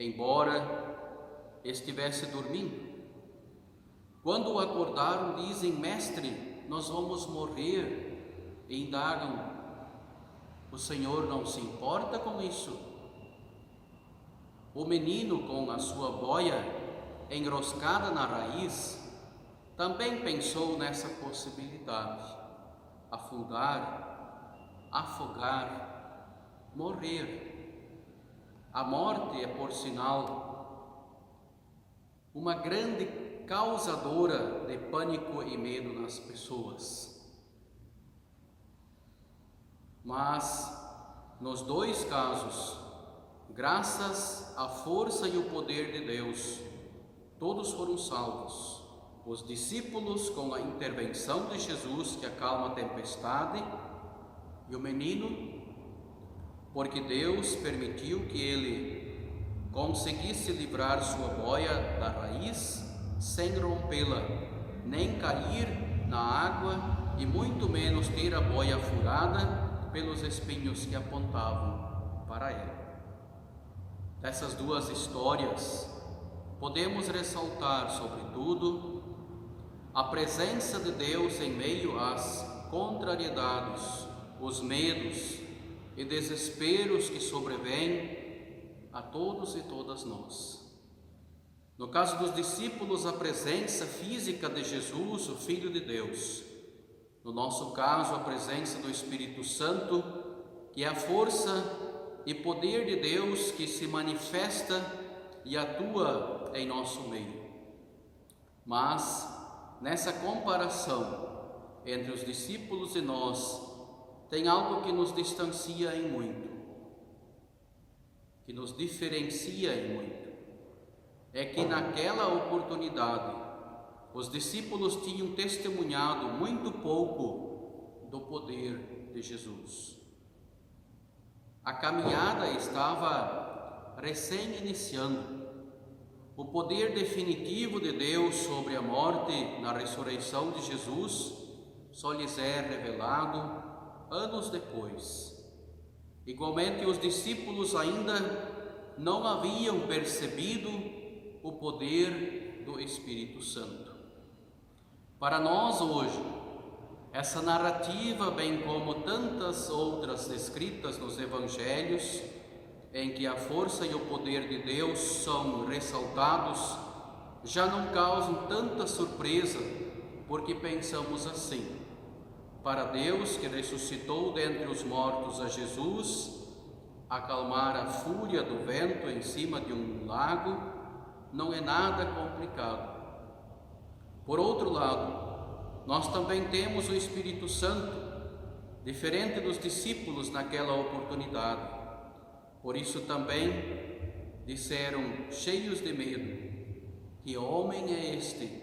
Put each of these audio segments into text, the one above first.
embora estivesse dormindo. Quando o acordaram, dizem: Mestre, nós vamos morrer. E indagam: o Senhor não se importa com isso? O menino, com a sua boia enroscada na raiz, também pensou nessa possibilidade: afundar, afogar, morrer. A morte é, por sinal, uma grande causadora de pânico e medo nas pessoas. Mas, nos dois casos, graças à força e o poder de Deus, todos foram salvos. Os discípulos, com a intervenção de Jesus, que acalma a tempestade, e o menino, porque Deus permitiu que ele conseguisse livrar sua boia da raiz, sem rompê-la, nem cair na água e muito menos ter a boia furada pelos espinhos que apontavam para ele. Dessas duas histórias, podemos ressaltar, sobretudo, a presença de Deus em meio às contrariedades, os medos e desesperos que sobrevêm a todos e todas nós. No caso dos discípulos, a presença física de Jesus, o Filho de Deus. No nosso caso, a presença do Espírito Santo, que é a força e poder de Deus que se manifesta e atua em nosso meio. Mas, nessa comparação entre os discípulos e nós, tem algo que nos distancia em muito, que nos diferencia em muito. É que naquela oportunidade, os discípulos tinham testemunhado muito pouco do poder de Jesus. A caminhada estava recém-iniciando. O poder definitivo de Deus sobre a morte na ressurreição de Jesus só lhes é revelado anos depois. Igualmente, os discípulos ainda não haviam percebido o poder do Espírito Santo. Para nós hoje, essa narrativa, bem como tantas outras escritas nos Evangelhos, em que a força e o poder de Deus são ressaltados, já não causam tanta surpresa, porque pensamos assim: para Deus, que ressuscitou dentre os mortos a Jesus, acalmar a fúria do vento em cima de um lago não é nada complicado. Por outro lado, nós também temos o Espírito Santo, diferente dos discípulos naquela oportunidade. Por isso também disseram, cheios de medo: que homem é este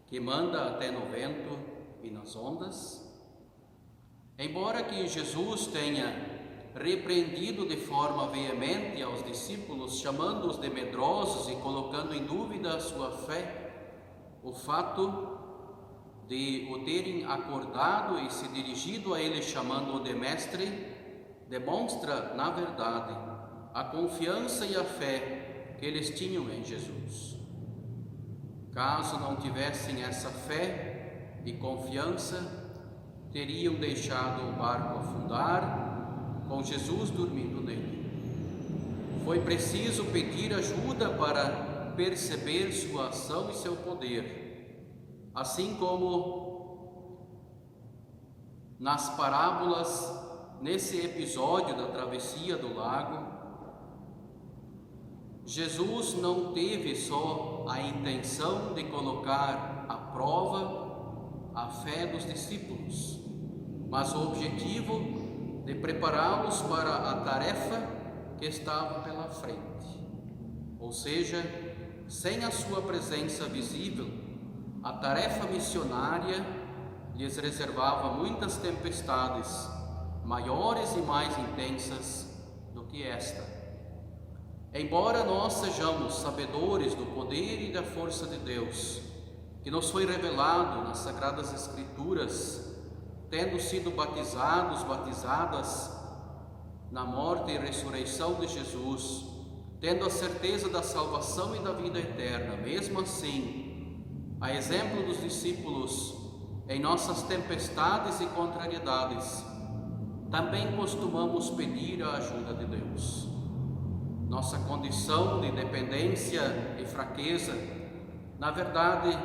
que manda até no vento e nas ondas? Embora que Jesus tenha repreendido de forma veemente aos discípulos, chamando-os de medrosos e colocando em dúvida a sua fé, o fato de o terem acordado e se dirigido a ele chamando-o de mestre, demonstra, na verdade, a confiança e a fé que eles tinham em Jesus. Caso não tivessem essa fé e confiança, teriam deixado o barco afundar, com Jesus dormindo nele. Foi preciso pedir ajuda para perceber sua ação e seu poder, assim como nas parábolas, nesse episódio da travessia do lago, Jesus não teve só a intenção de colocar à prova a fé dos discípulos, mas o objetivo de prepará-los para a tarefa que estava pela frente. Ou seja, sem a sua presença visível, a tarefa missionária lhes reservava muitas tempestades, maiores e mais intensas do que esta. Embora nós sejamos sabedores do poder e da força de Deus, que nos foi revelado nas Sagradas Escrituras, tendo sido batizadas na morte e ressurreição de Jesus, tendo a certeza da salvação e da vida eterna. Mesmo assim, a exemplo dos discípulos, em nossas tempestades e contrariedades, também costumamos pedir a ajuda de Deus. Nossa condição de dependência e fraqueza, na verdade,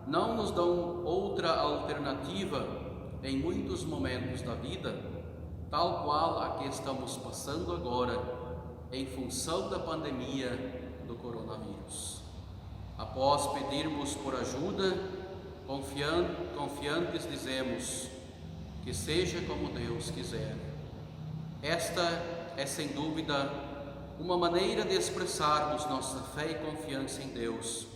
não nos dão outra alternativa em muitos momentos da vida, tal qual a que estamos passando agora, em função da pandemia do coronavírus. Após pedirmos por ajuda, confiantes dizemos: que seja como Deus quiser. Esta é sem dúvida uma maneira de expressarmos nossa fé e confiança em Deus,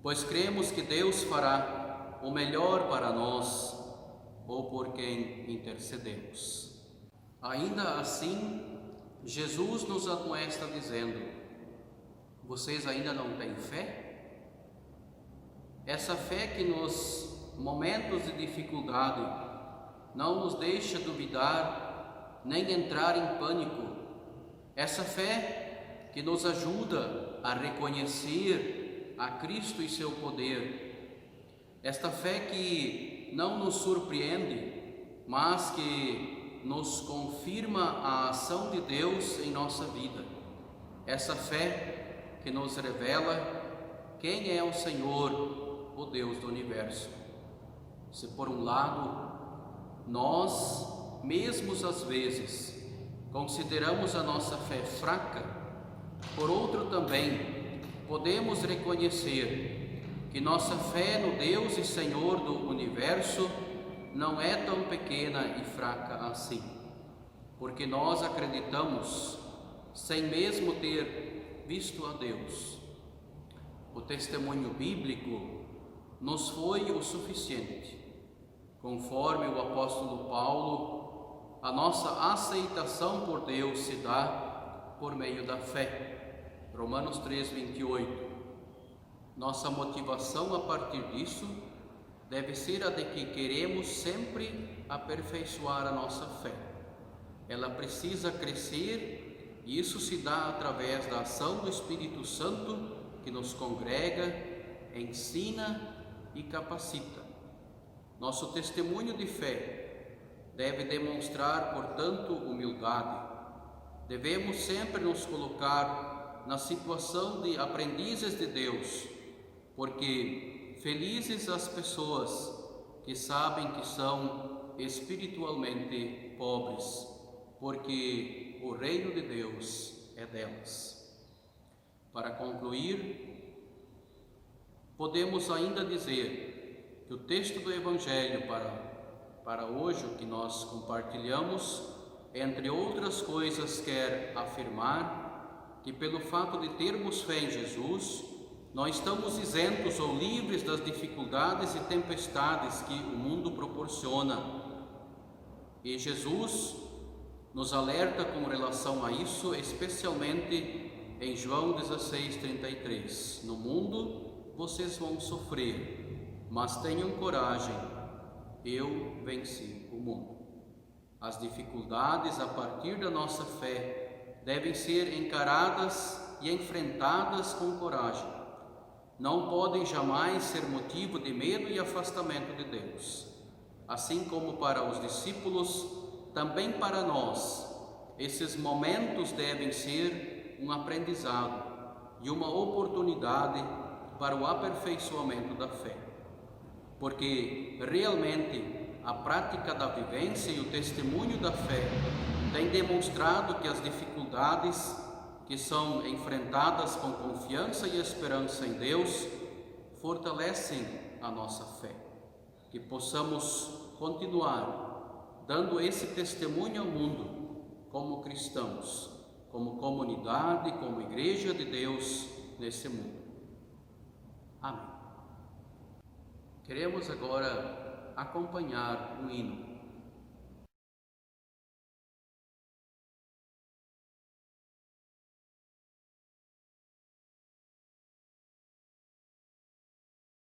pois cremos que Deus fará o melhor para nós ou por quem intercedemos. Ainda assim, Jesus nos admoesta dizendo: vocês ainda não têm fé? Essa fé que nos momentos de dificuldade não nos deixa duvidar nem entrar em pânico. Essa fé que nos ajuda a reconhecer a Cristo e seu poder. Esta fé que não nos surpreende, mas que nos confirma a ação de Deus em nossa vida. Essa fé que nos revela quem é o Senhor, o Deus do universo. Se por um lado nós, mesmos às vezes, consideramos a nossa fé fraca, por outro também podemos reconhecer que nossa fé no Deus e Senhor do universo não é tão pequena e fraca assim, porque nós acreditamos sem mesmo ter visto a Deus. O testemunho bíblico nos foi o suficiente. Conforme o apóstolo Paulo, a nossa aceitação por Deus se dá por meio da fé. Romanos 3:28. Nossa motivação a partir disso deve ser a de que queremos sempre aperfeiçoar a nossa fé. Ela precisa crescer e isso se dá através da ação do Espírito Santo que nos congrega, ensina e capacita. Nosso testemunho de fé deve demonstrar, portanto, humildade. Devemos sempre nos colocar na situação de aprendizes de Deus, porque felizes as pessoas que sabem que são espiritualmente pobres, porque o reino de Deus é delas. Para concluir, podemos ainda dizer que o texto do Evangelho para hoje, o que nós compartilhamos, entre outras coisas, quer afirmar que pelo fato de termos fé em Jesus, nós estamos isentos ou livres das dificuldades e tempestades que o mundo proporciona. E Jesus nos alerta com relação a isso, especialmente em João 16:33. No mundo vocês vão sofrer, mas tenham coragem, eu venci o mundo. As dificuldades a partir da nossa fé devem ser encaradas e enfrentadas com coragem. Não podem jamais ser motivo de medo e afastamento de Deus. Assim como para os discípulos, também para nós, esses momentos devem ser um aprendizado e uma oportunidade para o aperfeiçoamento da fé. Porque realmente a prática da vivência e o testemunho da fé tem demonstrado que as dificuldades que são enfrentadas com confiança e esperança em Deus fortalecem a nossa fé. Que possamos continuar dando esse testemunho ao mundo como cristãos, como comunidade, como igreja de Deus nesse mundo. Amém. Queremos agora acompanhar um hino.